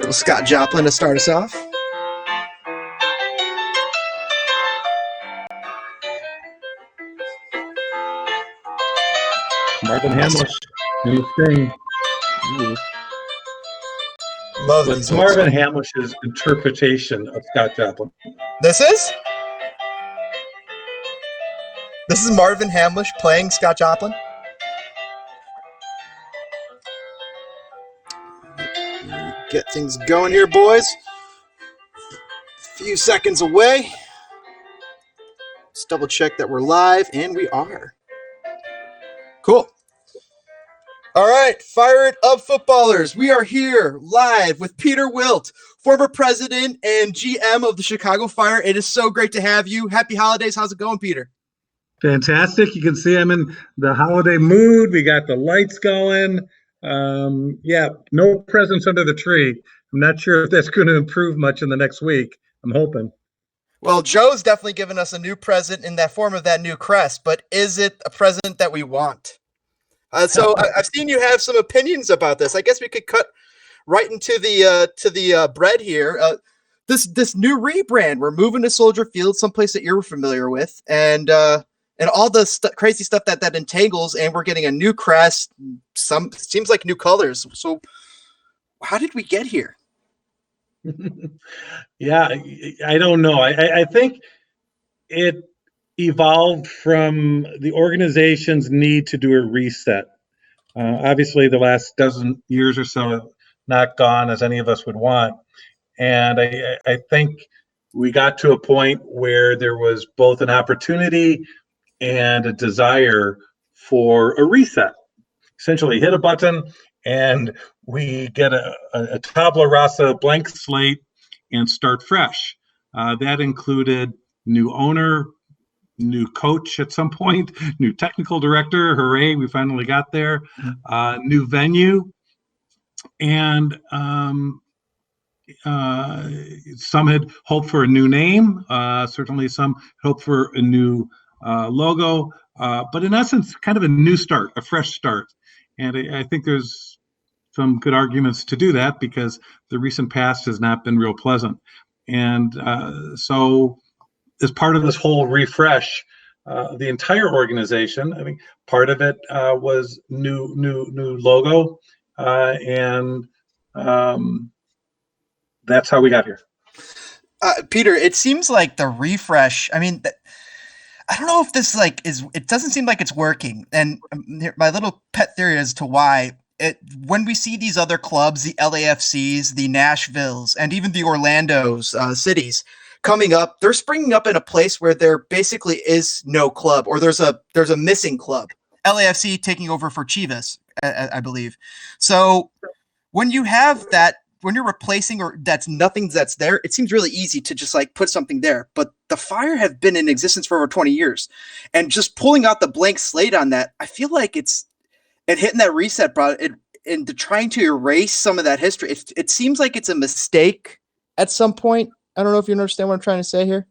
Little Scott Joplin to start us off. Marvin Hamlish, new thing. Love What's Marvin Hamlish's interpretation of Scott Joplin? This is Marvin Hamlish playing Scott Joplin. Get things going here, boys. A few seconds away. Let's double check that we're live, and we are. Cool. All right, fire it up, footballers. We are here live with Peter Wilt, former president and GM of the Chicago Fire. It is so great to have you. Happy holidays. How's it going, Peter? Fantastic. You can see I'm in the holiday mood. We got the lights going. No presents under the tree. I'm not sure if that's going to improve much in the next week. I'm hoping. Well, Joe's definitely given us a new present in that form of that new crest, but is it a present that we want? So I've seen you have some opinions about this. I guess we could cut right into the bread here. This new rebrand, we're moving to Soldier Field, someplace that you're familiar with, and all the crazy stuff that entangles, and we're getting a new crest. Seems like new colors. So how did we get here? Yeah, I don't know. I think it evolved from the organization's need to do a reset. Obviously, the last dozen years or so have not gone as any of us would want. And I think we got to a point where there was both an opportunity and a desire for a reset. Essentially, hit a button and we get a tabula rasa, blank slate, and start fresh. That included new owner, new coach at some point, new technical director. Hooray, we finally got there. New venue. And some had hoped for a new name. Certainly some hoped for a new logo. But in essence, kind of a new start, a fresh start. And I think there's some good arguments to do that because the recent past has not been real pleasant. And so as part of this whole refresh, the entire organization, I think part of it was new logo, and that's how we got here. Peter, it seems like the refresh, I mean, I don't know if this it doesn't seem like it's working. And my little pet theory as to why, when we see these other clubs, the LAFCs, the Nashvilles, and even the Orlando's cities coming up, they're springing up in a place where there basically is no club, or there's a missing club. LAFC taking over for Chivas, I believe. So when you have that, when you're replacing or nothing that's there, it seems really easy to just put something there. But the Fire have been in existence for over 20 years, and just pulling out the blank slate on that, I feel like it hitting that reset button and trying to erase some of that history. It seems like it's a mistake at some point. I don't know if you understand what I'm trying to say here.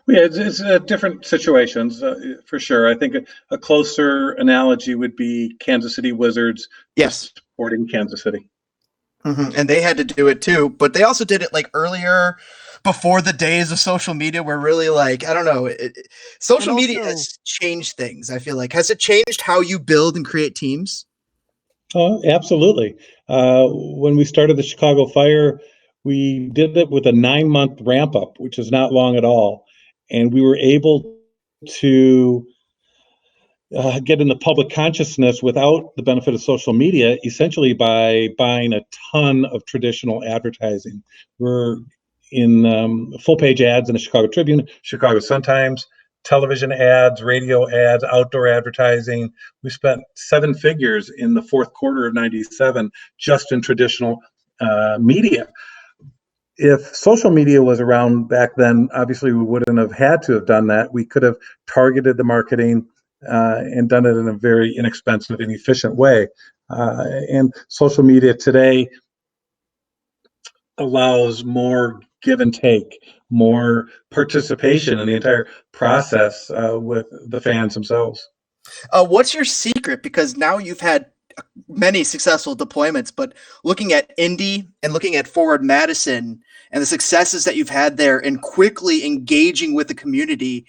Yeah, it's different situations for sure. I think a closer analogy would be Kansas City Wizards. Yes, supporting Kansas City. Mm-hmm. And they had to do it too, but they also did it earlier, before the days of social media, where really I don't know, social media has changed things. I feel like, has it changed how you build and create teams? Oh, absolutely. When we started the Chicago Fire, we did it with a 9-month ramp up, which is not long at all, and we were able to get in the public consciousness without the benefit of social media, essentially by buying a ton of traditional advertising. We're in full-page ads in the Chicago Tribune, Chicago Sun-Times, television ads, radio ads, outdoor advertising. We spent 7 figures in the fourth quarter of '97 just in traditional media. If social media was around back then, obviously we wouldn't have had to have done that. We could have targeted the marketing and done it in a very inexpensive and efficient way. And social media today allows more give and take, more participation in the entire process with the fans themselves. What's your secret? Because now you've had many successful deployments, but looking at Indy and looking at Forward Madison and the successes that you've had there and quickly engaging with the community,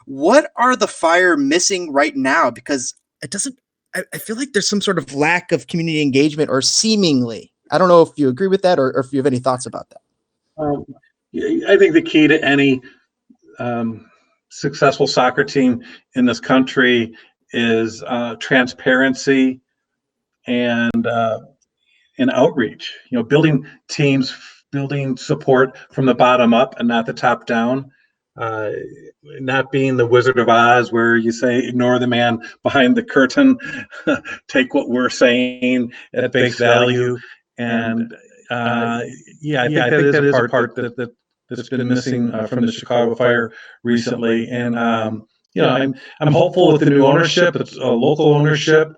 what are the Fire missing right now? Because it doesn't, I feel like there's some sort of lack of community engagement or seemingly. I don't know if you agree with that or if you have any thoughts about that. I think the key to any successful soccer team in this country is transparency and outreach. Building teams, building support from the bottom up and not the top down. Not being the Wizard of Oz, where you say ignore the man behind the curtain, take what we're saying at face value, and I think that is a part that's been missing from the Chicago Fire recently. And I'm hopeful with the new ownership. It's a local ownership.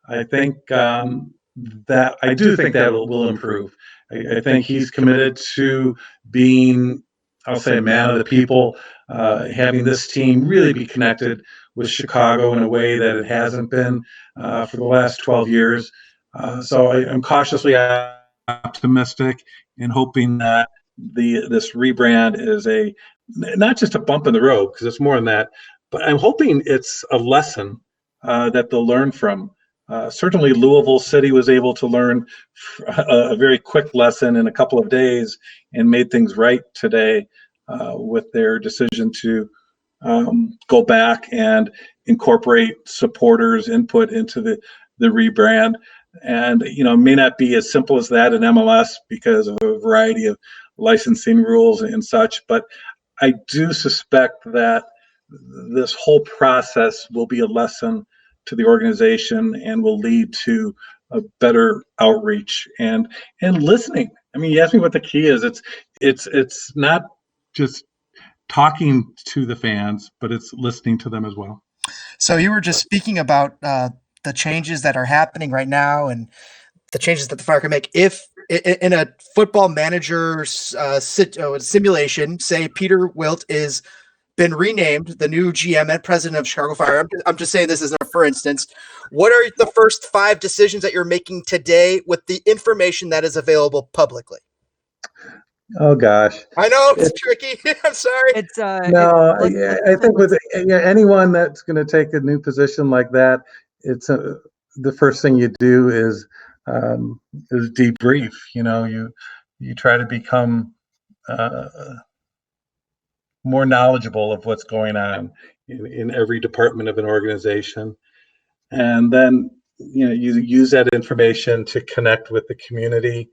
I think that I do think that will improve. I think he's committed to being, I'll say, a man of the people, having this team really be connected with Chicago in a way that it hasn't been for the last 12 years. So I'm cautiously optimistic and hoping that this rebrand is not just a bump in the road, because it's more than that, but I'm hoping it's a lesson that they'll learn from. Certainly, Louisville City was able to learn a very quick lesson in a couple of days and made things right today with their decision to go back and incorporate supporters' input into the rebrand. And it may not be as simple as that in MLS because of a variety of licensing rules and such, but I do suspect that this whole process will be a lesson to the organization and will lead to a better outreach and listening. I mean, you asked me what the key is. It's not just talking to the fans, but it's listening to them as well. So you were just speaking about the changes that are happening right now and the changes that the Fire can make. If in a football manager simulation, say Peter Wilt is been renamed the new GM and president of Chicago Fire. I'm just saying this as a for instance. What are the first 5 decisions that you're making today with the information that is available publicly? Oh gosh, I know it's tricky. I'm sorry. I think with anyone that's going to take a new position like that, it's the first thing you do is debrief. You try to become more knowledgeable of what's going on in every department of an organization, and then you use that information to connect with the community.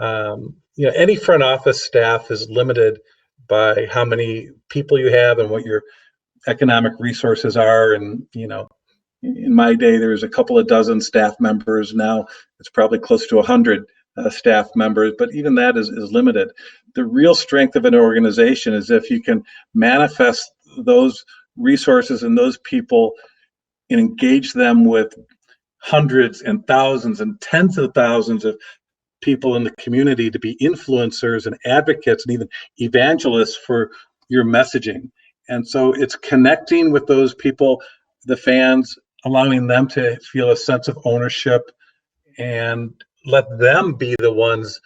Any front office staff is limited by how many people you have and what your economic resources are. And in my day, there was a couple of dozen staff members. Now it's probably close to 100 staff members, but even that is limited. The real strength of an organization is if you can manifest those resources and those people and engage them with hundreds and thousands and tens of thousands of people in the community to be influencers and advocates and even evangelists for your messaging. And so it's connecting with those people, the fans, allowing them to feel a sense of ownership and let them be the ones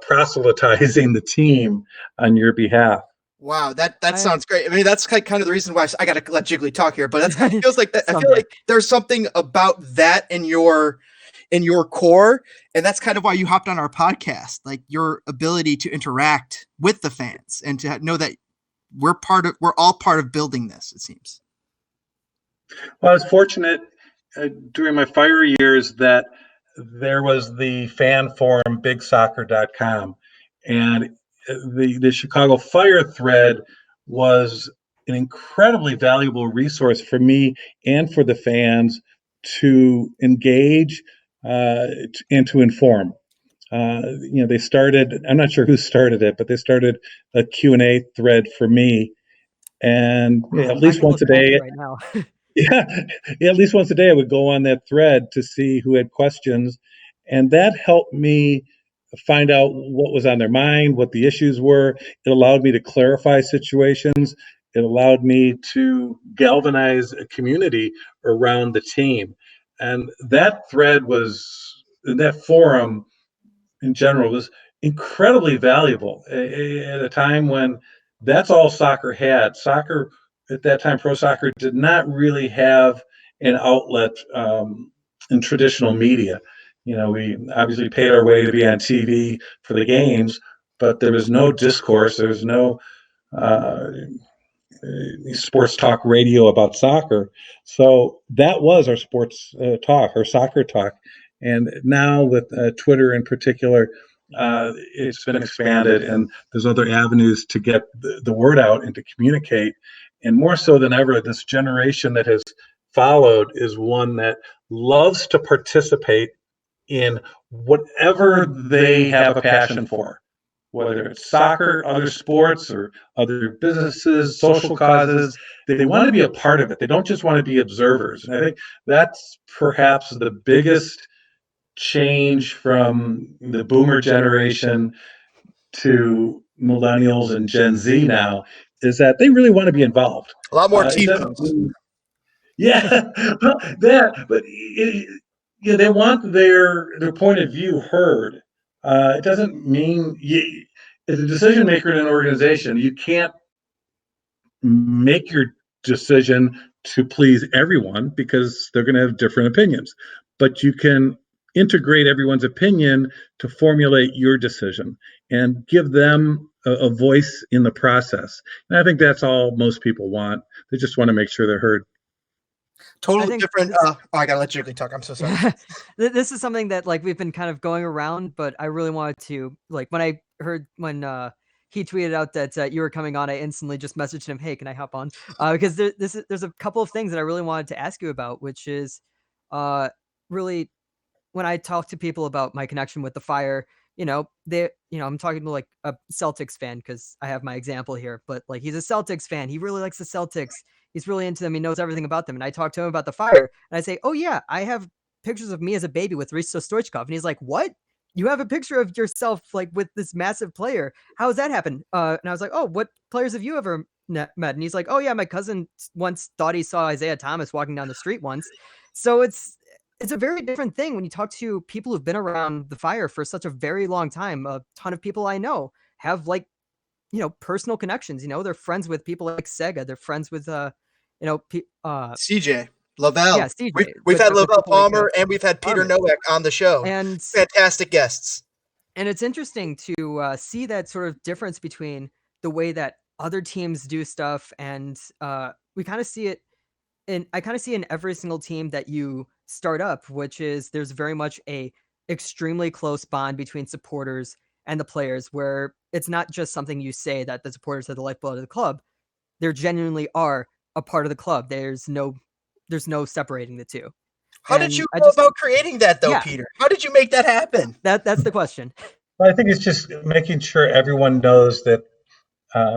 proselytizing the team on your behalf. Wow, that sounds great. I mean, that's kind of the reason why I got to let Jiggly talk here. But it feels like I feel like there's something about that in your core, and that's kind of why you hopped on our podcast. Like your ability to interact with the fans and to know that we're all part of building this. It seems. Well, I was fortunate during my Fire years that there was the fan forum bigsoccer.com, and the Chicago Fire thread was an incredibly valuable resource for me and for the fans to engage and to inform. They started, I'm not sure who started it, but they started a Q&A thread for me. And at least once a day, right now. at least once a day I would go on that thread to see who had questions. And that helped me find out what was on their mind, what the issues were. It allowed me to clarify situations. It allowed me to galvanize a community around the team. And that thread that forum in general was incredibly valuable at a time when that's all soccer had. Soccer at that time, pro soccer did not really have an outlet in traditional media. We obviously paid our way to be on TV for the games, but there was no discourse. There was no uh, sports talk radio about soccer. So that was our sports talk, our soccer talk. And now with Twitter in particular, it's been expanded, and there's other avenues to get the word out and to communicate. And more so than ever, this generation that has followed is one that loves to participate in whatever they have a passion for, whether it's soccer, other sports, or other businesses, social causes. They want to be a part of it. They don't just want to be observers. And I think that's perhaps the biggest change from the boomer generation to millennials and Gen Z now, is that they really want to be involved. A lot more It doesn't T-phones. Yeah, well, yeah, they want their point of view heard. It doesn't mean as a decision maker in an organization, you can't make your decision to please everyone because they're going to have different opinions. But you can integrate everyone's opinion to formulate your decision and give them a voice in the process. And I think that's all most people want. They just want to make sure they're heard. Totally different. I gotta let Jiggly talk. I'm so sorry. This is something that like we've been kind of going around, but I really wanted to like when I heard when he tweeted out that you were coming on, I instantly just messaged him, "Hey, can I hop on?" Because there's a couple of things that I really wanted to ask you about, which is really when I talk to people about my connection with the Fire, I'm talking to like a Celtics fan because I have my example here, but like he's a Celtics fan. He really likes the Celtics. He's really into them. He knows everything about them. And I talk to him about the Fire, and I say, "Oh yeah, I have pictures of me as a baby with Risto Stoichkov." And he's like, "What? You have a picture of yourself like with this massive player? How has that happened?" And I was like, "Oh, what players have you ever met?" And he's like, "Oh yeah, my cousin once thought he saw Isaiah Thomas walking down the street once." So it's a very different thing when you talk to people who've been around the Fire for such a very long time. A ton of people I know have like, personal connections. They're friends with people like Sega. They're friends with, CJ Lavelle. yeah, CJ. We've had with Lavelle people like, Palmer and we've had Peter Palmer. Nowak on the show. And Fantastic guests. it's interesting to see that sort of difference between the way that other teams do stuff, and we kind of see it. And I kind of see in every single team that you start up, which is there's very much a extremely close bond between supporters and the players, where it's not just something you say that the supporters are the lifeblood of the club. They genuinely are a part of the club. There's no separating the two. How did you go about creating that though, Yeah. Peter? How did you make that happen? That's the question. I think it's just making sure everyone knows that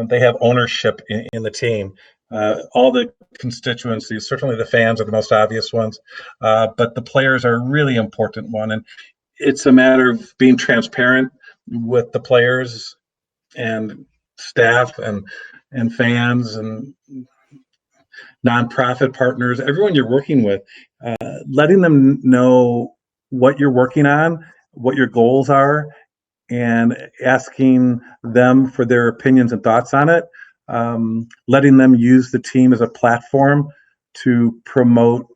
they have ownership in the team. All the constituencies, certainly the fans are the most obvious ones, but the players are a really important one. And it's a matter of being transparent with the players and staff and fans and nonprofit partners, everyone you're working with, letting them know what you're working on, what your goals are, and asking them for their opinions and thoughts on it, letting them use the team as a platform to promote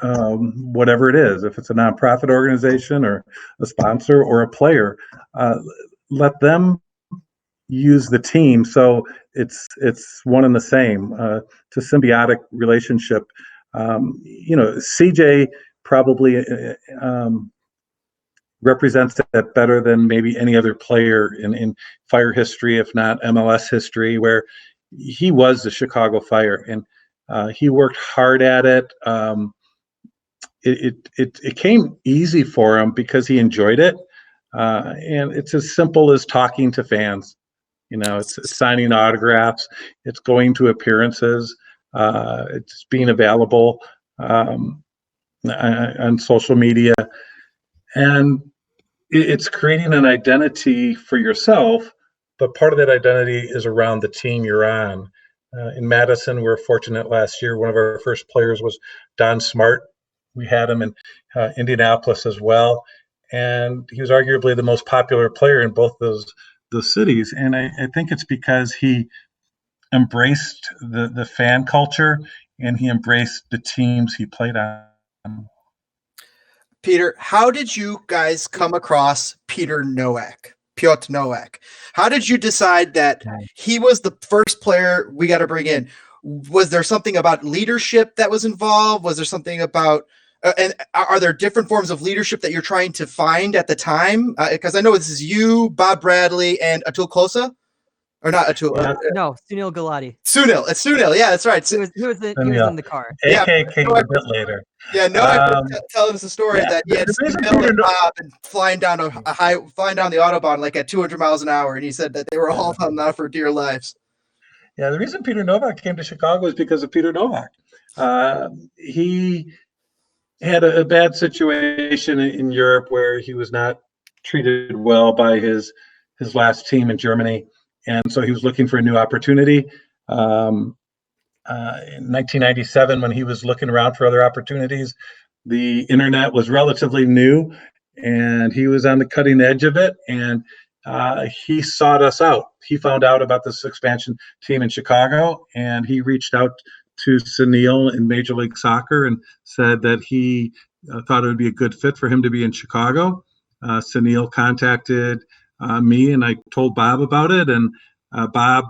whatever it is. If it's a nonprofit organization or a sponsor or a player, let them use the team so it's one and the same. It's a symbiotic relationship. CJ probably represents that better than maybe any other player in Fire history, if not MLS history, where he was the Chicago Fire and he worked hard at it. It came easy for him because he enjoyed it, and it's as simple as talking to fans. It's signing autographs, it's going to appearances, it's being available on social media, and it's creating an identity for yourself, but part of that identity is around the team you're on. In Madison, we were fortunate last year. One of our first players was Don Smart, we had him in Indianapolis as well, and he was arguably the most popular player in both those cities. And I think it's because he embraced the fan culture and he embraced the teams he played on. Peter, how did you guys come across Piotr Nowak? How did you decide that he was the first player we got to bring in? Was there something about leadership that was involved? Was there something about and are there different forms of leadership that you're trying to find at the time? Because I know this is you, Bob Bradley, and Atul Kosa. Or not Atul. No, Sunil Gulati. Sunil. It's Sunil. Yeah, that's right. He was in the car. AK came a bit later. Yeah, no, telling us a story that he had Sunil and Bob and flying down the Autobahn like at 200 miles an hour, and he said that they were all hung out for dear lives. Yeah, the reason Peter Nowak came to Chicago is because of Peter Nowak. He had a bad situation in Europe where he was not treated well by his last team in Germany, and so he was looking for a new opportunity. In 1997, when he was looking around for other opportunities, the internet was relatively new, and he was on the cutting edge of it, and he sought us out. He found out about this expansion team in Chicago, and he reached out to Sunil in Major League Soccer and said that he thought it would be a good fit for him to be in Chicago. Sunil contacted me, and I told Bob about it, and Bob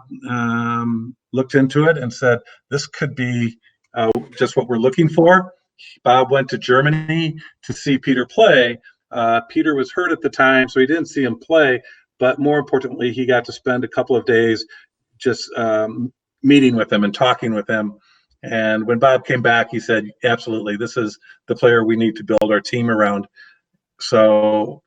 looked into it and said, this could be just what we're looking for. Bob went to Germany to see Peter play. Peter was hurt at the time, so he didn't see him play, but more importantly, he got to spend a couple of days just meeting with him and talking with him. And when Bob came back, he said, absolutely, this is the player we need to build our team around. So,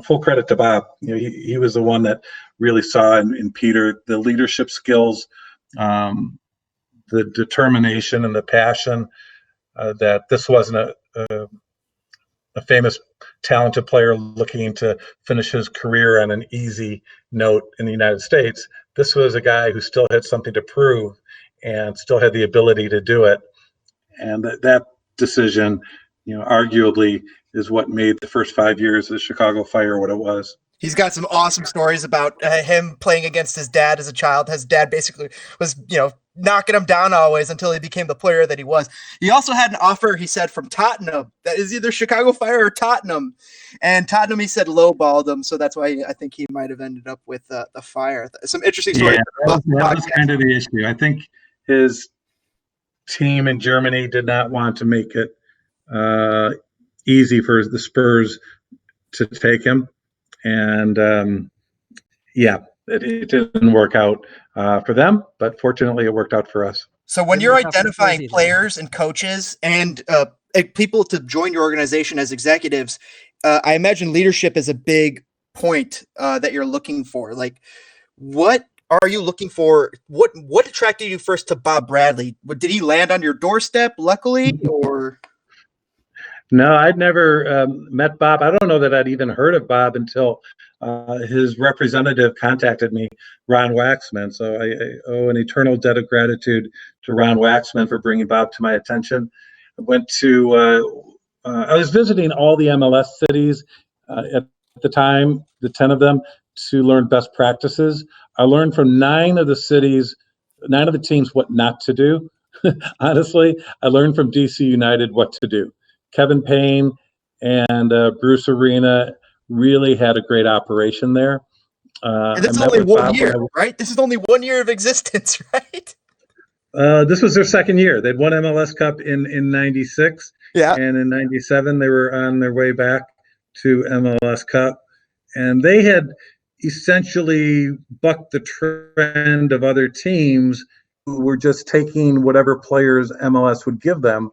full credit to Bob. He was the one that really saw in Peter the leadership skills, the determination and the passion, that this wasn't a famous, talented player looking to finish his career on an easy note in the United States. This was a guy who still had something to prove and still had the ability to do it. And that decision, arguably is what made the first 5 years of the Chicago Fire what it was. He's got some awesome stories about him playing against his dad as a child. His dad basically was, knocking him down always until he became the player that he was. He also had an offer, he said, from Tottenham. That is either Chicago Fire or Tottenham. And Tottenham, he said, lowballed him. So that's why I think he might have ended up with the Fire. Some interesting stories. Yeah, that was kind of the issue. I think his team in Germany did not want to make it easy for the Spurs to take him. And it didn't work out for them, but fortunately it worked out for us. So when you're identifying players and coaches and people to join your organization as executives, I imagine leadership is a big point that you're looking for. Like, what are you looking for? What attracted you first to Bob Bradley? Did he land on your doorstep, luckily, or? No, I'd never met Bob. I don't know that I'd even heard of Bob until his representative contacted me, Ron Waxman. So I owe an eternal debt of gratitude to Ron Waxman for bringing Bob to my attention. I was visiting all the MLS cities at the time, the 10 of them, to learn best practices. I learned from 9 of the teams what not to do. Honestly, I learned from DC United what to do. Kevin Payne and Bruce Arena really had a great operation there. And it's only 1 year, right? This is only 1 year of existence, right? This was their second year. They'd won MLS Cup in 96. Yeah. And in 97, they were on their way back to MLS Cup. And they had essentially bucked the trend of other teams who were just taking whatever players MLS would give them.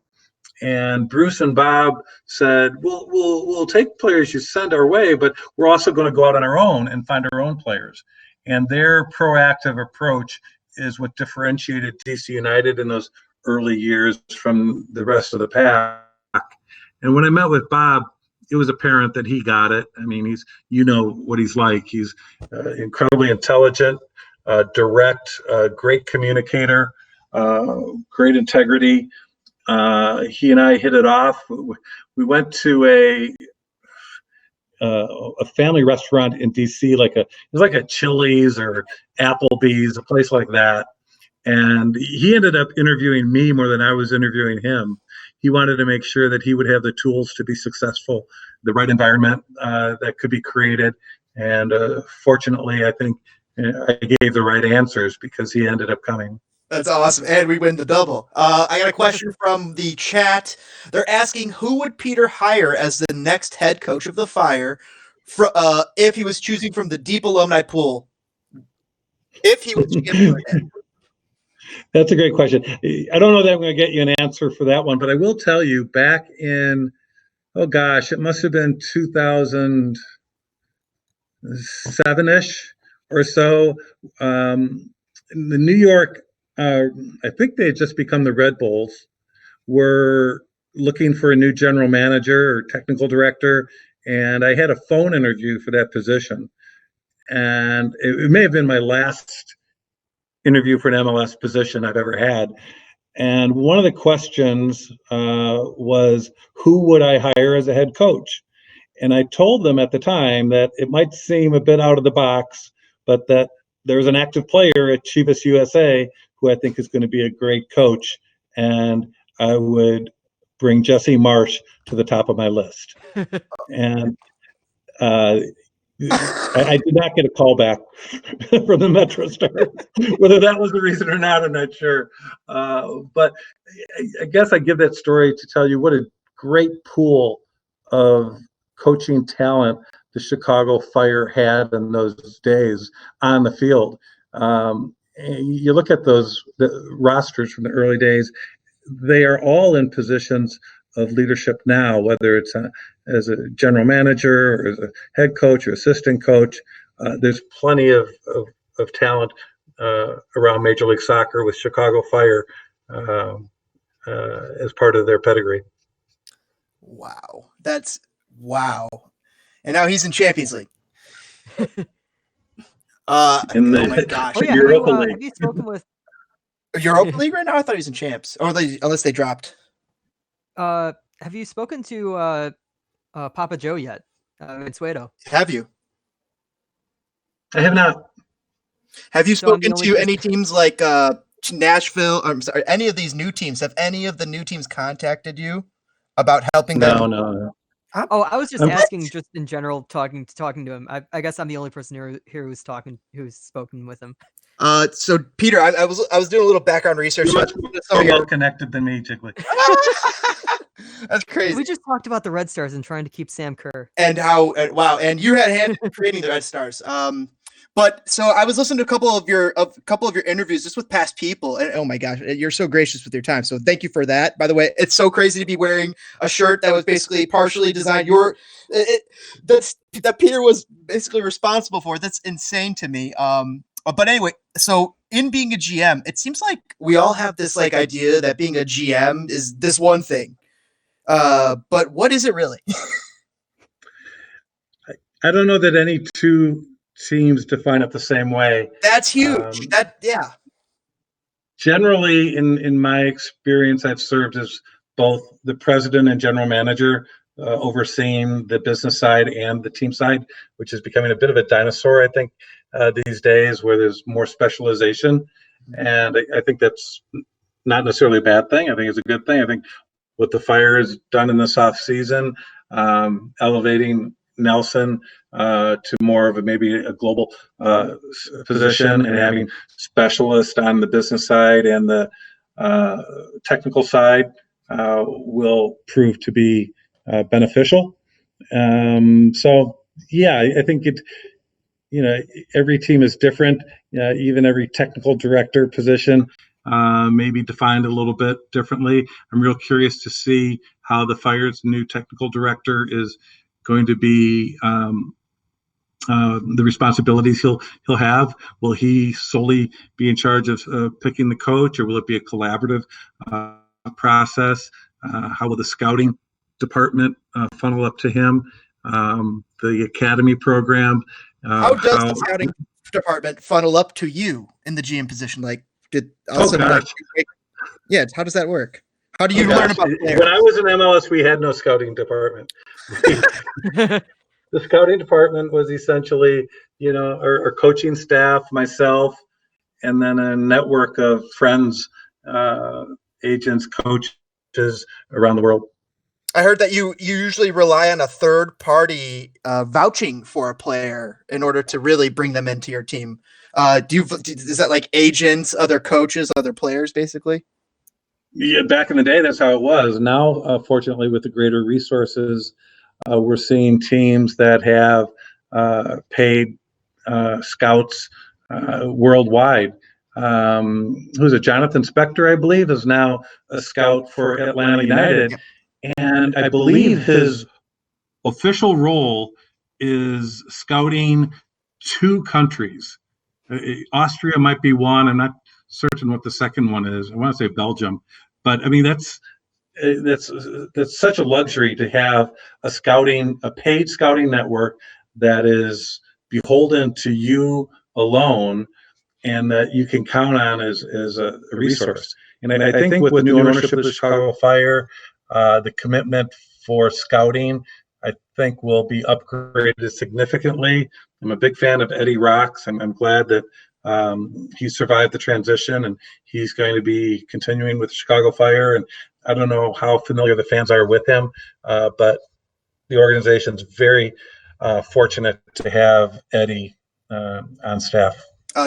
And Bruce and Bob said, we'll take players you send our way, but we're also going to go out on our own and find our own players. And their proactive approach is what differentiated DC United in those early years from the rest of the pack. And when I met with Bob, it was apparent that he got it. I mean, what he's like. He's incredibly intelligent, direct, great communicator, great integrity. he and I hit it off. We went to a family restaurant in DC, it was like a Chili's or Applebee's, a place like that. And he ended up interviewing me more than I was interviewing him. He wanted to make sure that he would have the tools to be successful, the right environment that could be created. And fortunately, I think I gave the right answers because he ended up coming. That's awesome. And we win the double. I got a question from the chat. They're asking, who would Peter hire as the next head coach of the Fire if he was choosing from the deep alumni pool? If he was GM again. That's a great question. I don't know that I'm going to get you an answer for that one, but I will tell you back in, it must have been 2007-ish or so. In the New York, I think they had just become the Red Bulls, were looking for a new general manager or technical director, and I had a phone interview for that position. And it may have been my last interview for an MLS position I've ever had. And one of the questions was, who would I hire as a head coach? And I told them at the time that it might seem a bit out of the box, but that there's an active player at Chivas USA who I think is going to be a great coach. And I would bring Jesse Marsh to the top of my list. And I did not get a call back from the Metro Stars. Whether that was the reason or not, I'm not sure. But I guess I give that story to tell you what a great pool of coaching talent the Chicago Fire had in those days on the field. You look at the rosters from the early days, they are all in positions of leadership now, whether it's as a general manager or as a head coach or assistant coach. There's plenty of talent around Major League Soccer with Chicago Fire as part of their pedigree. Wow. That's wow. And now he's in Champions League. Oh my gosh. Oh, yeah. Europa League. Have you spoken with Europa League right now? I thought he was in Champs. Unless they dropped. have you spoken to Papa Joe yet? In Suedo? Have you? I have not. Have you So I'm the spoken only to person- any teams like Nashville? I'm sorry, any of these new teams? Have any of the new teams contacted you about helping them? No. Oh, I was just I'm- asking, just in general, talking to him. I guess I'm the only person here who's spoken with him. So Peter, I was doing a little background research. You're much more well connected than me, Jiggly. That's crazy. We just talked about the Red Stars and trying to keep Sam Kerr. And how wow, and you had a hand in creating the Red Stars. But so I was listening to a couple of your interviews just with past people, and oh my gosh, you're so gracious with your time. So thank you for that. By the way, it's so crazy to be wearing a shirt that was basically partially designed. That Peter was basically responsible for. That's insane to me. But anyway, so in being a GM, it seems like we all have this like idea that being a GM is this one thing. But what is it really? I don't know that any two teams define it the same way. That's huge. Yeah. Generally, in my experience, I've served as both the president and general manager, overseeing the business side and the team side, which is becoming a bit of a dinosaur, I think, these days, where there's more specialization. And I think that's not necessarily a bad thing. I think it's a good thing. I think what the Fire has done in this off season, elevating Nelson to more of maybe a global position, and having specialists on the business side and the technical side will prove to be beneficial. So yeah, I think every team is different. Even every technical director position may be defined a little bit differently. I'm real curious to see how the Fire's new technical director is going to be, the responsibilities he'll have. Will he solely be in charge of picking the coach, or will it be a collaborative process? How will the scouting department funnel up to him? The academy program. How does the scouting department funnel up to you in the GM position? Like, how does that work? How do you learn about players? When I was in MLS, we had no scouting department. The scouting department was essentially, our coaching staff, myself, and then a network of friends, agents, coaches around the world. I heard that you usually rely on a third party vouching for a player in order to really bring them into your team. Is that like agents, other coaches, other players, basically? Yeah, back in the day, that's how it was. Now, fortunately, with the greater resources, we're seeing teams that have paid scouts worldwide. Who's it? Jonathan Spector, I believe, is now a scout for Atlanta United. And I believe his official role is scouting 2 countries. Austria might be one. I'm not certain what the second one is. I want to say Belgium. But I mean, that's such a luxury to have a paid scouting network that is beholden to you alone, and that you can count on as a resource. And I think with the new ownership of the Chicago Fire, the commitment for scouting, I think, will be upgraded significantly. I'm a big fan of Eddie Rocks. I'm glad that he survived the transition, and he's going to be continuing with the Chicago Fire. And I don't know how familiar the fans are with him, but the organization's very fortunate to have Eddie on staff.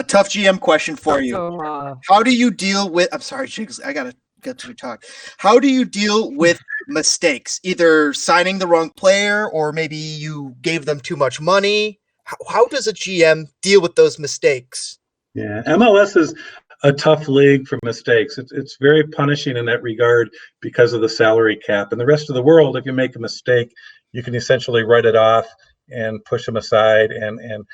Tough GM question for you. So, How do you deal with? I'm sorry, Jigs. I gotta get to talk. How do you deal with mistakes? Either signing the wrong player, or maybe you gave them too much money. How does a GM deal with those mistakes? Yeah, MLS is a tough league for mistakes. It's very punishing in that regard because of the salary cap. And the rest of the world, if you make a mistake, you can essentially write it off and push them aside and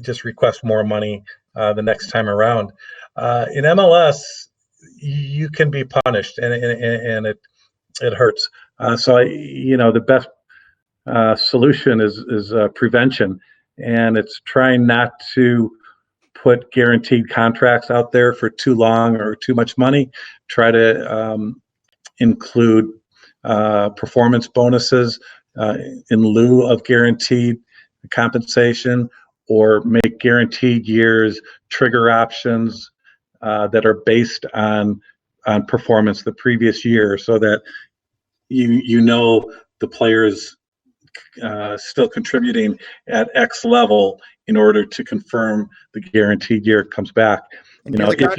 just request more money the next time around. In MLS, you can be punished, and it hurts. The best solution is prevention, and it's trying not to put guaranteed contracts out there for too long or too much money. Try to include performance bonuses in lieu of guaranteed compensation, or make guaranteed years trigger options that are based on performance the previous year, so that the players still contributing at X level in order to confirm the guaranteed year comes back. If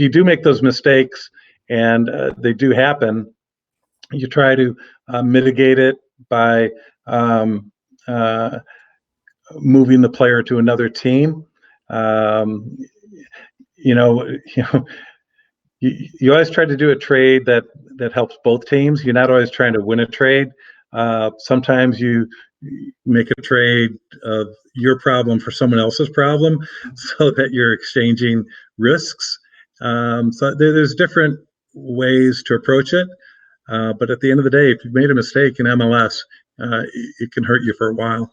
you do make those mistakes, and they do happen, you try to mitigate it by moving the player to another team. You always try to do a trade that helps both teams. You're not always trying to win a trade. Sometimes you make a trade of your problem for someone else's problem, so that you're exchanging risks. So there's different ways to approach it. But at the end of the day, if you've made a mistake in MLS, it can hurt you for a while.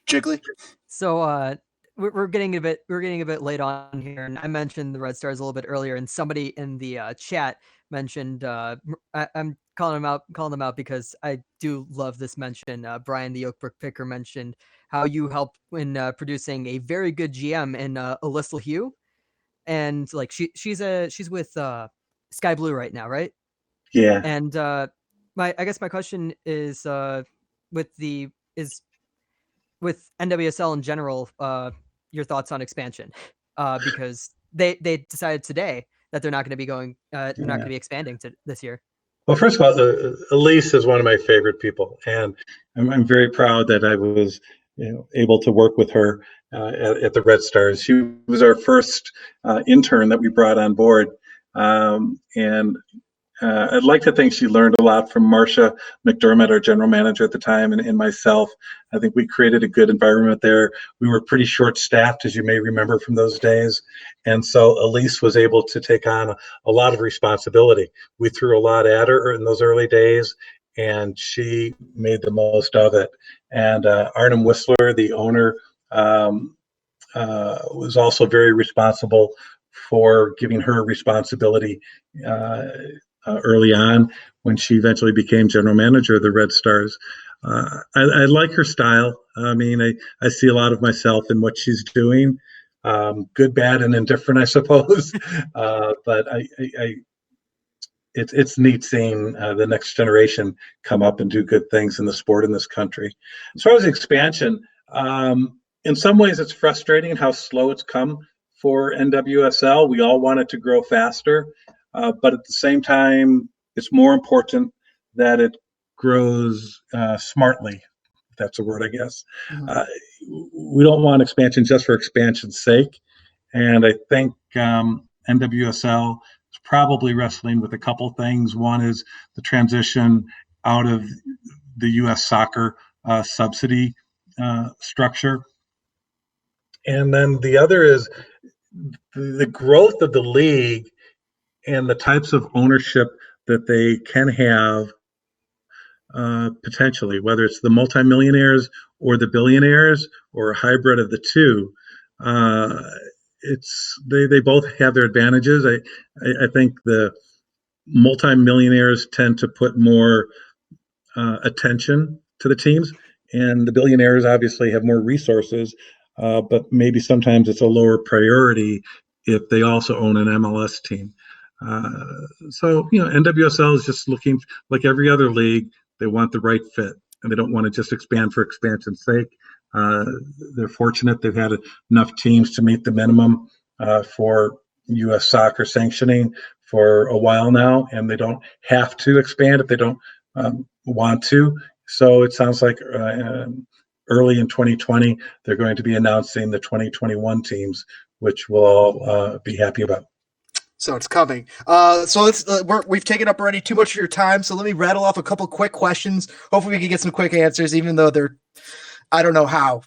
Jiggly. So we're getting a bit late on here, and I mentioned the Red Stars a little bit earlier, and somebody in the chat mentioned I'm calling them out because I do love this mention. Brian the Oakbrook Picker mentioned how you helped in producing a very good GM in Alyssa Hugh, and like she's with Sky Blue right now, right? Yeah. And I guess my question is with NWSL in general, your thoughts on expansion, because they decided today that they're not going to be they're not going to be expanding this year. Well, first of all, Elise is one of my favorite people, and I'm very proud that I was able to work with her at the Red Stars. She was our first intern that we brought on board, and I'd like to think she learned a lot from Marcia McDermott, our general manager at the time, and myself. I think we created a good environment there. We were pretty short-staffed, as you may remember from those days. And so Elise was able to take on a lot of responsibility. We threw a lot at her in those early days, and she made the most of it. And Arnhem Whistler, the owner, was also very responsible for giving her responsibility early on when she eventually became general manager of the Red Stars. I like her style. I mean, I see a lot of myself in what she's doing. Good, bad, and indifferent, I suppose. But it's neat seeing the next generation come up and do good things in the sport in this country. As far as expansion, in some ways it's frustrating how slow it's come for NWSL. We all want it to grow faster, but at the same time, it's more important that it grows smartly. If that's a word, I guess. We don't want expansion just for expansion's sake. And I think NWSL is probably wrestling with a couple things. One is the transition out of the U.S. soccer subsidy structure. And then the other is the growth of the league and the types of ownership that they can have potentially, whether it's the multimillionaires or the billionaires or a hybrid of the two. They both have their advantages. I think the multimillionaires tend to put more attention to the teams, and the billionaires obviously have more resources, but maybe sometimes it's a lower priority if they also own an MLS team. So NWSL is just looking like every other league. They want the right fit, and they don't want to just expand for expansion's sake. They're fortunate they've had enough teams to meet the minimum for U.S. soccer sanctioning for a while now, and they don't have to expand if they don't want to. So it sounds like early in 2020, they're going to be announcing the 2021 teams, which we'll all be happy about. So it's coming. We've taken up already too much of your time. So let me rattle off a couple quick questions. Hopefully we can get some quick answers, even though I don't know how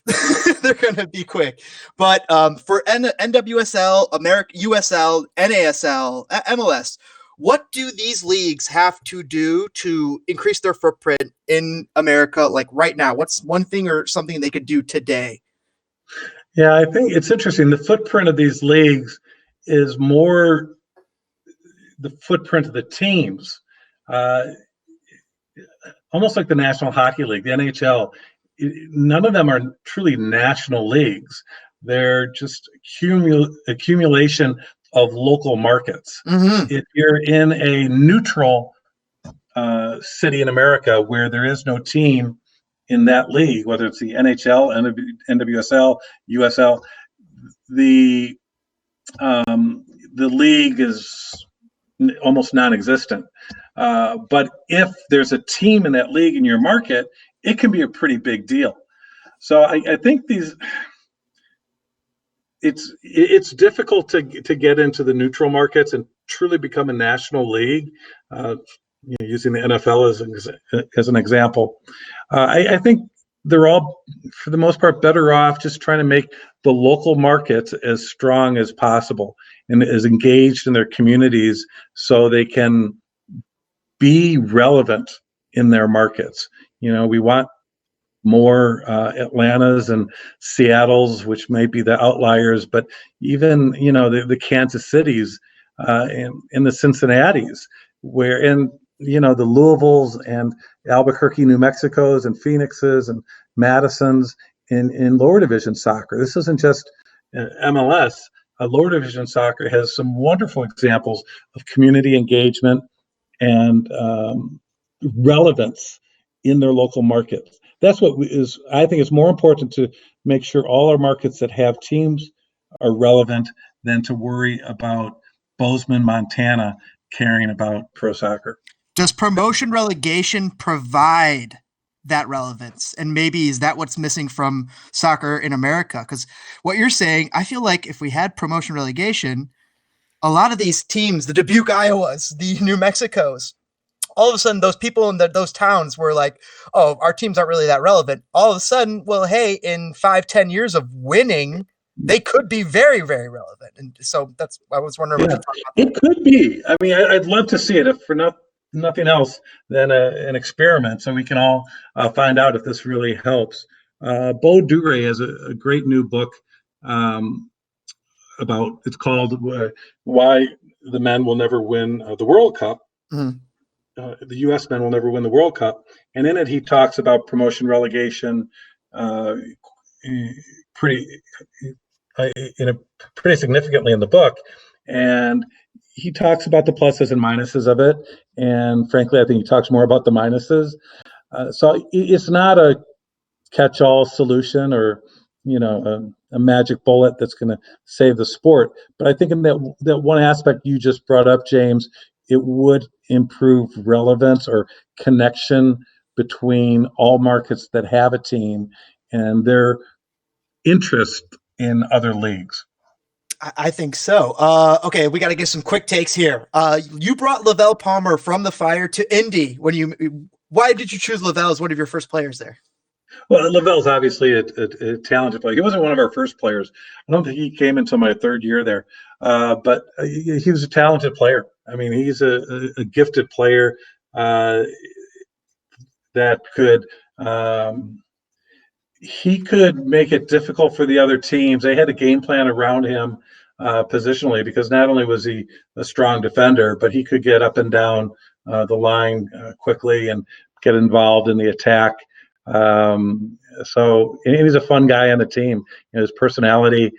they're going to be quick. But for NWSL, USL, NASL, MLS, what do these leagues have to do to increase their footprint in America? Like right now, what's one thing or something they could do today? Yeah, I think it's interesting. The footprint of these leagues is more the footprint of the teams, almost like the National Hockey League, the NHL. None of them are truly national leagues. They're just accumulation of local markets. Mm-hmm. If you're in a neutral city in America where there is no team in that league, whether it's the NHL, NWSL, USL, the league is almost non-existent. But if there's a team in that league in your market, it can be a pretty big deal. So I think it's difficult to get into the neutral markets and truly become a national league. Using the NFL as an example, I think they're all, for the most part, better off just trying to make the local markets as strong as possible and as engaged in their communities so they can be relevant in their markets. We want more Atlantas and Seattles, which may be the outliers, but even the Kansas Cities and the Cincinnatis, the Louisvilles and Albuquerque, New Mexico's and Phoenix's and Madison's in lower division soccer. This isn't just MLS. Lower division soccer has some wonderful examples of community engagement and relevance in their local markets. That's what I think is more important, to make sure all our markets that have teams are relevant than to worry about Bozeman, Montana caring about pro soccer. Does promotion relegation provide that relevance? And maybe is that what's missing from soccer in America? Because what you're saying, I feel like if we had promotion relegation, a lot of these teams, the Dubuque, Iowas, the New Mexicos, all of a sudden those people in those towns were like, oh, our teams aren't really that relevant. All of a sudden, well, hey, in 5-10 years of winning, they could be very, very relevant. And so I was wondering. Yeah, it could be. I mean, I'd love to see it, if for nothing else than an experiment, so we can all find out if this really helps. Bo Dure has a great new book it's called Why the Men Will Never Win the World Cup. Mhm. The U.S. men will never win the World Cup. And in it, he talks about promotion, relegation, uh, pretty in a pretty significantly in the book. And he talks about the pluses and minuses of it. And frankly, I think he talks more about the minuses. So it's not a catch-all solution or a magic bullet that's going to save the sport. But I think in that one aspect you just brought up, James, it would improve relevance or connection between all markets that have a team and their interest in other leagues. I think so. Okay, we got to get some quick takes here. You brought Lavelle Palmer from the Fire to Indy. Why did you choose Lavelle as one of your first players there? Well, Lavelle's obviously a talented player. He wasn't one of our first players. I don't think he came until my third year there, but he was a talented player. I mean, he's a gifted player that could he could make it difficult for the other teams. They had a game plan around him positionally because not only was he a strong defender, but he could get up and down the line quickly and get involved in the attack. So he's a fun guy on the team. His personality,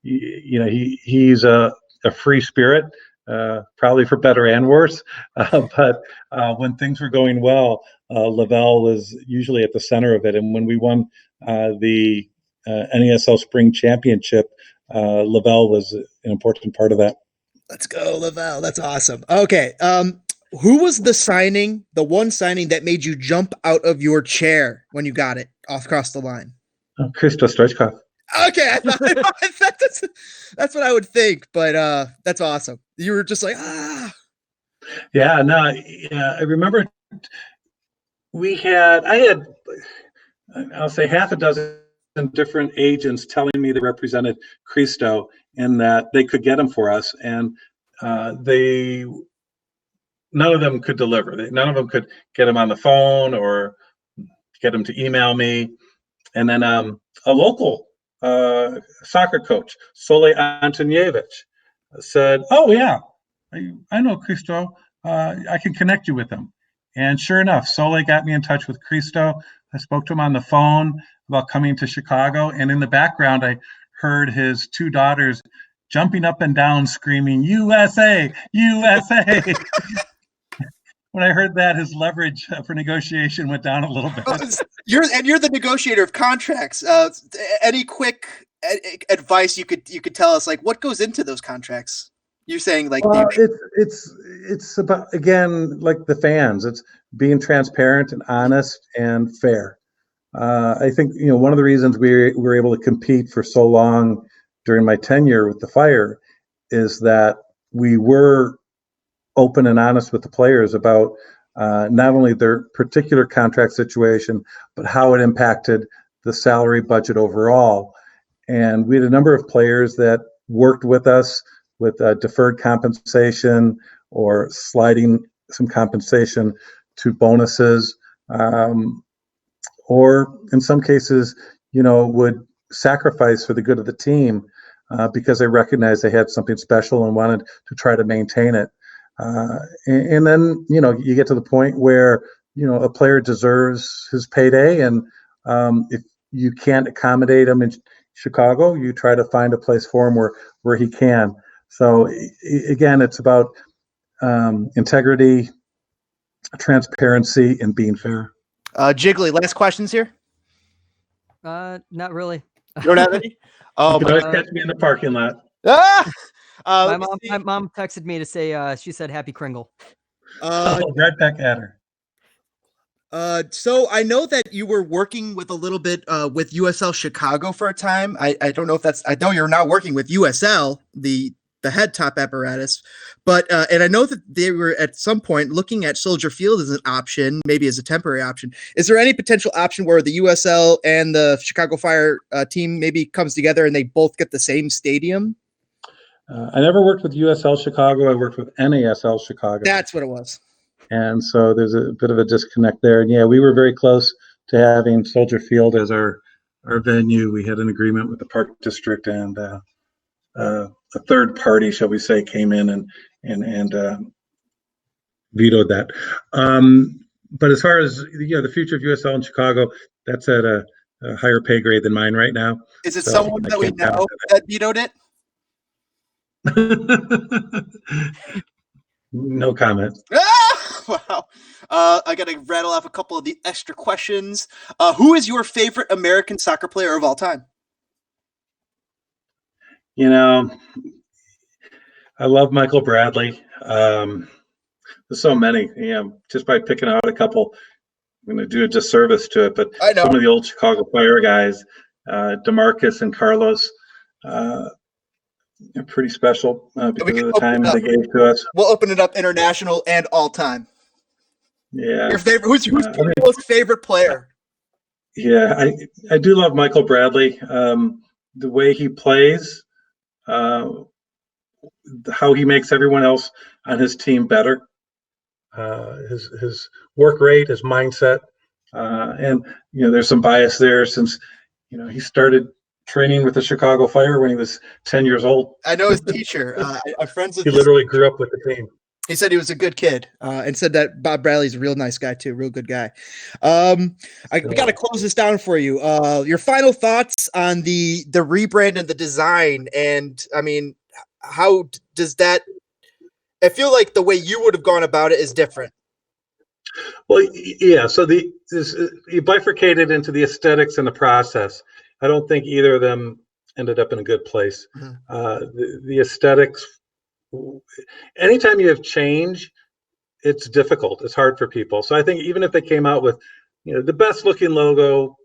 he's a free spirit, probably for better and worse. But when things were going well, Lavelle was usually at the center of it. And when we won the NASL Spring Championship, Lavelle was an important part of that. Let's go, Lavelle. That's awesome. Okay. Who was the one signing that made you jump out of your chair when you got it across the line? Christos Stoichkov. Okay, I thought that's what I would think, but that's awesome. You were just like, ah. Yeah, no, I remember I'll say half a dozen different agents telling me they represented Christo and that they could get him for us, and none of them could deliver. None of them could get him on the phone or get him to email me. And then a local soccer coach, Sole Antonievich, said, "Oh yeah, I know Christo. I can connect you with him." And sure enough, Sole got me in touch with Christo. I spoke to him on the phone about coming to Chicago, and in the background, I heard his two daughters jumping up and down, screaming, "USA, USA!" When I heard that, his leverage for negotiation went down a little bit. You're the negotiator of contracts. Any quick advice you could tell us, like what goes into those contracts? You're saying like it's about, again, like the fans. It's being transparent and honest and fair. I think one of the reasons we were able to compete for so long during my tenure with the Fire is that we were open and honest with the players about not only their particular contract situation, but how it impacted the salary budget overall. And we had a number of players that worked with us with deferred compensation or sliding some compensation to bonuses, or in some cases, would sacrifice for the good of the team because they recognized they had something special and wanted to try to maintain it. And then, you get to the point where, a player deserves his payday. And if you can't accommodate him in Chicago, you try to find a place for him where he can. So again, it's about integrity, transparency, and being fair. Jiggly, last questions here? Not really. You don't have any? Oh, you can always catch me in the parking lot. Ah! My mom texted me to say she said happy Kringle. Right back at her. So I know that you were working with a little bit with USL Chicago for a time. I don't know if I know you're now working with USL, the head top apparatus, but and I know that they were at some point looking at Soldier Field as an option, maybe as a temporary option. Is there any potential option where the USL and the Chicago Fire team maybe comes together and they both get the same stadium? I never worked with USL Chicago. I worked with NASL Chicago. That's what it was. And so there's a bit of a disconnect there. And yeah, we were very close to having Soldier Field as our venue. We had an agreement with the Park District, and a third party, shall we say, came in and vetoed that. But as far as the future of USL in Chicago, that's at a higher pay grade than mine right now. Is it So someone I that we can't comment know that vetoed it? No comment. Ah, wow. I got to rattle off a couple of the extra questions. Who is your favorite American soccer player of all time? I love Michael Bradley. There's so many. Just by picking out a couple, I'm going to do a disservice to it. But I know. some of the old Chicago Fire guys, DeMarcus and Carlos, are pretty special because of the time they gave to us. We'll open it up international and all time. Yeah. Your favorite? Who's your most favorite player? Yeah, I do love Michael Bradley. The way he plays, how he makes everyone else on his team better. His work rate, his mindset, and there's some bias there since he started training with the Chicago Fire when he was 10 years old. I know his teacher. I'm friends with. He literally grew up with the team. He said he was a good kid, and said that Bob Bradley's a real nice guy too, real good guy. We got to close this down for you. Your final thoughts on the rebrand and the design, and I mean, how does that? I feel like the way you would have gone about it is different. Well, yeah. So you bifurcated into the aesthetics and the process. I don't think either of them ended up in a good place. Mm-hmm. The aesthetics. Anytime you have change, it's difficult. It's hard for people. So I think even if they came out with, the best looking logo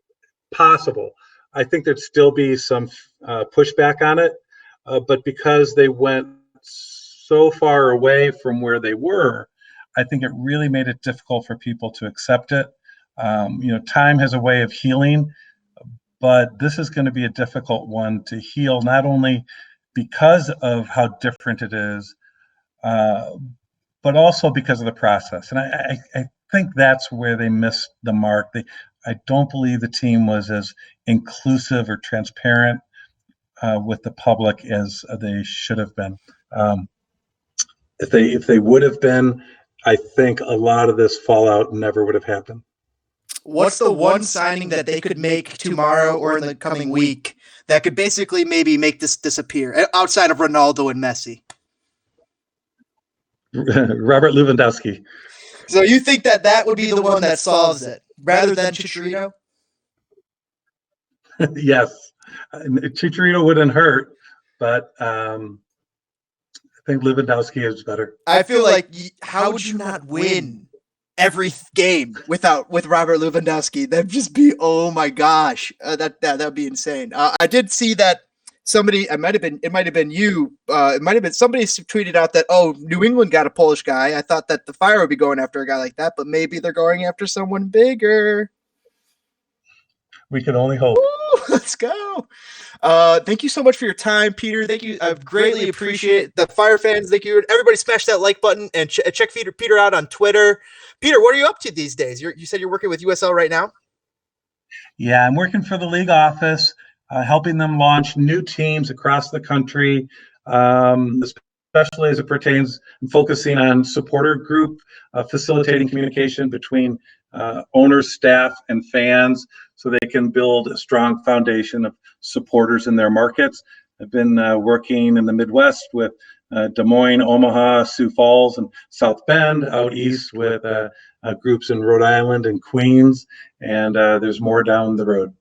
possible, I think there'd still be some pushback on it. But because they went so far away from where they were, I think it really made it difficult for people to accept it. Time has a way of healing, but this is going to be a difficult one to heal, not only because of how different it is, but also because of the process. And I think that's where they missed the mark. I don't believe the team was as inclusive or transparent with the public as they should have been. If they would have been, I think a lot of this fallout never would have happened. What's the one signing that they could make tomorrow or in the coming week that could basically maybe make this disappear outside of Ronaldo and Messi? Robert Lewandowski. So you think that would be the one that solves it rather than Chicharito? Yes. Chicharito wouldn't hurt, but I think Lewandowski is better. I feel like how would you not win every game with Robert Lewandowski? That'd just be, oh my gosh, that'd be insane. I did see that somebody, it might have been you, it might have been somebody tweeted out that, oh, New England got a Polish guy. I thought that the Fire would be going after a guy like that, but maybe they're going after someone bigger. We can only hope. Ooh, let's go. Thank you so much for your time, Peter. Thank you. I greatly appreciate it. The Fire fans. Thank you. Everybody smash that like button and check Peter out on Twitter. Peter, what are you up to these days? You said you're working with USL right now? Yeah, I'm working for the league office, helping them launch new teams across the country, especially as it pertains and focusing on supporter group, facilitating communication between owners, staff, and fans so they can build a strong foundation of supporters in their markets. I've been working in the Midwest with Des Moines, Omaha, Sioux Falls, and South Bend, out east with groups in Rhode Island and Queens, and there's more down the road.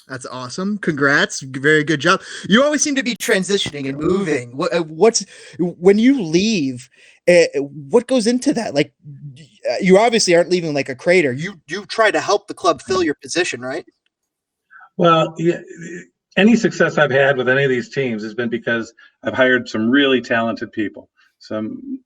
That's awesome. Congrats. Very good job. You always seem to be transitioning and moving. What's when you leave, what goes into that? Like, you obviously aren't leaving like a crater. You try to help the club fill your position, right? Well, yeah, any success I've had with any of these teams has been because I've hired some really talented people, some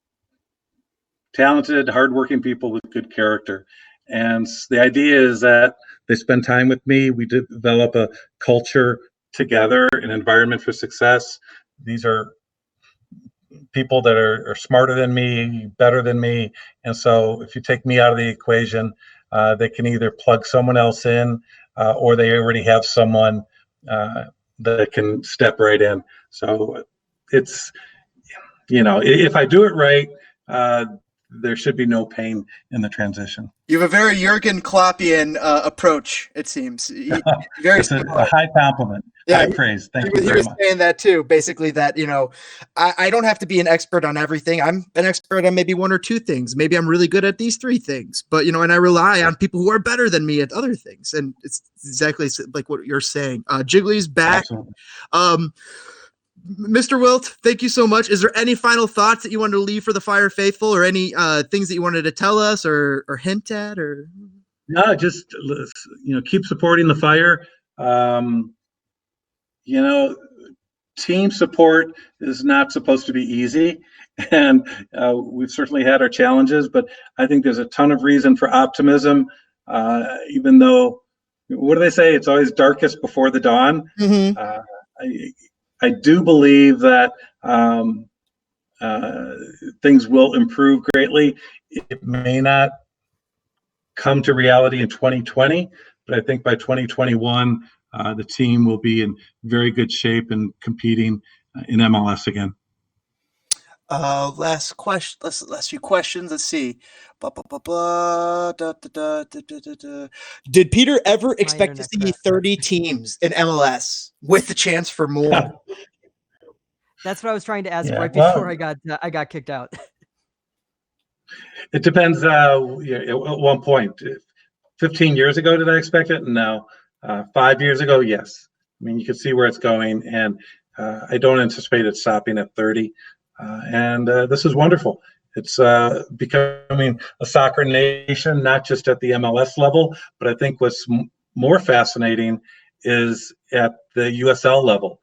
talented, hardworking people with good character. And the idea is that they spend time with me. We develop a culture together, an environment for success. These are people that are smarter than me, better than me. And so if you take me out of the equation, they can either plug someone else in or they already have someone that can step right in. So it's, if I do it right, there should be no pain in the transition. You have a very Jurgen Kloppian approach, it seems. Very It's a high compliment, high praise. Thank you he very was much. saying that too, basically that, I don't have to be an expert on everything. I'm an expert on maybe one or two things. Maybe I'm really good at these three things, but, and I rely on people who are better than me at other things. And it's exactly like what you're saying. Jiggly's back. Absolutely. Mr. Wilt, thank you so much. Is there any final thoughts that you wanted to leave for the Fire faithful, or any things that you wanted to tell us or hint at? Or no, just keep supporting the Fire. Team support is not supposed to be easy, and we've certainly had our challenges. But I think there's a ton of reason for optimism, even though, what do they say? It's always darkest before the dawn. Mm-hmm. I do believe that things will improve greatly. It may not come to reality in 2020, but I think by 2021, the team will be in very good shape and competing in MLS again. Last few questions. Let's see. Did Peter ever expect to see 30 teams in MLS with the chance for more? That's what I was trying to ask before I got kicked out. It depends. At one point, 15 years ago, did I expect it? No. 5 years ago, yes. I mean, you can see where it's going, and I don't anticipate it stopping at 30. And this is wonderful. It's becoming a soccer nation, not just at the MLS level, but I think what's more fascinating is at the USL level.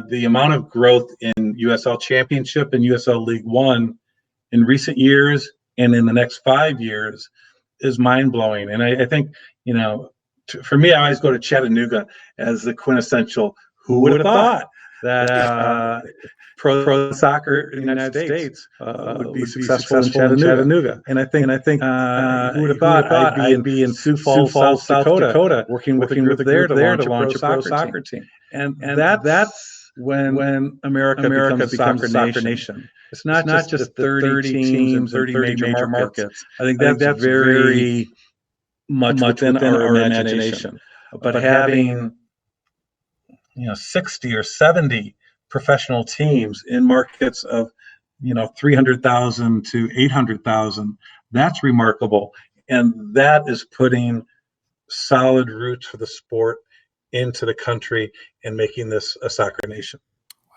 The amount of growth in USL Championship and USL League One in recent years and in the next 5 years is mind-blowing. And I think, for me, I always go to Chattanooga as the quintessential, who would have thought that pro soccer in the United States would be successful in Chattanooga. And I think who would have thought I'd be in Sioux Falls, South Dakota, working with a group there to launch a pro soccer team. And that's when America becomes a soccer nation. It's not just 30 teams and 30 major markets. I think that's very much within our imagination. But having 60 or 70 professional teams in markets of 300,000 to 800,000, that's remarkable, and that is putting solid roots for the sport into the country and making this a soccer nation. Wow,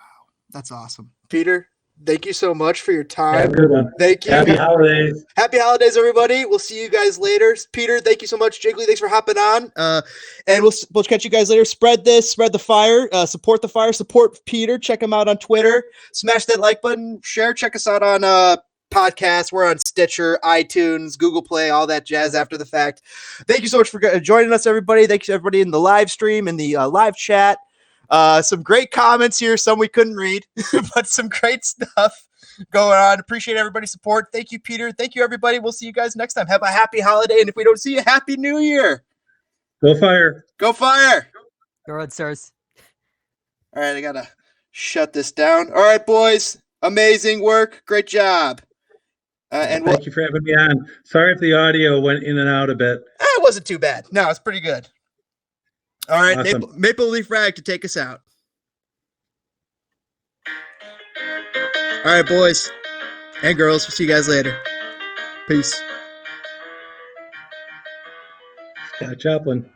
that's awesome. Peter, thank you so much for your time. Have a good one. Thank you. Happy holidays. Happy holidays, everybody. We'll see you guys later. Peter, thank you so much. Jiggly, thanks for hopping on. And we'll catch you guys later. Spread the fire. Support the Fire. Support Peter. Check him out on Twitter. Smash that like button. Share. Check us out on podcasts. We're on Stitcher, iTunes, Google Play, all that jazz after the fact. Thank you so much for joining us, everybody. Thank you to everybody in the live stream and the live chat. Some great comments here. Some we couldn't read, but some great stuff going on. Appreciate everybody's support. Thank you, Peter. Thank you, everybody. We'll see you guys next time. Have a happy holiday. And if we don't see you, Happy New Year. Go Fire. Go Fire. Go Red Stars. All right, I got to shut this down. All right, boys. Amazing work. Great job. And thank you for having me on. Sorry if the audio went in and out a bit. It wasn't too bad. No, it's pretty good. All right, awesome. Maple Leaf Rag to take us out. All right, boys and girls. We'll see you guys later. Peace. Scott Joplin.